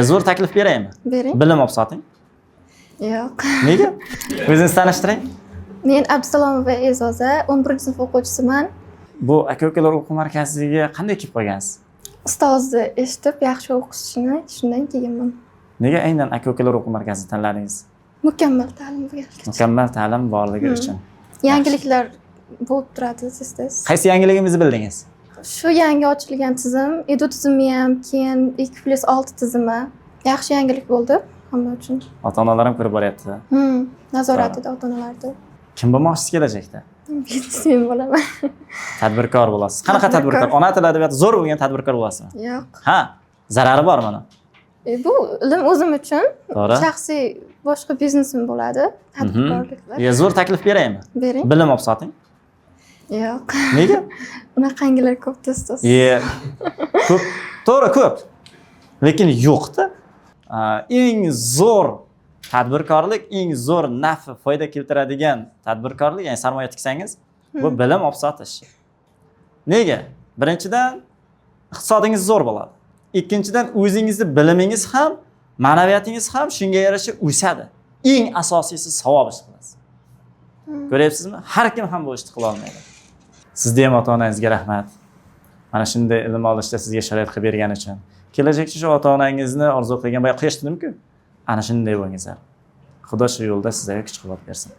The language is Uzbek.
Zo'r taklif beraymi? Bering. Bilim olib soting. Yo'q. Nega? O'zingizni tanishtiring. Men Abdusalomova E'zoza, 11-sinf o'quvchisiman. Bu aka-ukalar o'quv markaziga qanday kelib qolgansiz? Ustozni eshitib, yaxshi o'qishini shundan keyinman. Nega aynan aka-ukalar o'quv markazini tanladingiz? Mukammal ta'lim bo'lganligi uchun. Mukammal ta'lim borligi uchun. Yangiliklar bo'lib turadi siz. Qaysi yangiligimizni bildingiz? Shu yangi ochilgan tizim, edu tizimi ham, keyin 2+6 tizimi yaxshi yangilik bo'ldi hamma uchun. Ota-onalar ham ko'rib boryapti. Nazoratida ota-onalarda. Kim bo'lmoqchisiz kelajakda? Men bo'laman. Tadbirkor bo'lasiz. Qanaqa tadbirkor? Ona tili adabiyoti zo'r bo'lgan tadbirkor bo'lasizmi? Yo'q. Ha, zarari bor mana. Bu ilm o'zim uchun To'g'ri. shaxsiy boshqa biznesim bo'ladi, tadbirkorliklar. Zo'r taklif beraymi? Bering. Bilim olib soting. Yo'q. Nega? Unaqangilar ko'p do'stos. Ko'p, to'g'ri ko'p. Lekin yo'q-da. Eng zo'r tadbirkorlik, eng zo'r naf foyda keltiradigan tadbirkorlik, ya'ni sarmoya tiksangiz, bu bilim olib sotish. Nega? Birinchidan iqtisodingiz zo'r bo'ladi. Ikkinchidan o'zingizning bilimingiz ham, ma'naviyatingiz ham shunga yarasha o'sadi. Eng asosiysi savob ish qilasiz. Ko'ryapsizmi? Har kim ham bu ishni qila olmaydi. Sizga ham ota-onangizga rahmat. Mana shunday ilm olishda sizga sharoit qilib bergani uchun. Kelajakda shu ota-onangizni orzu qilgan boya qilishdimku. Ana shunday bo'lingizlar. Xudo shu yo'lda sizlarga kuch-quvvat bersin.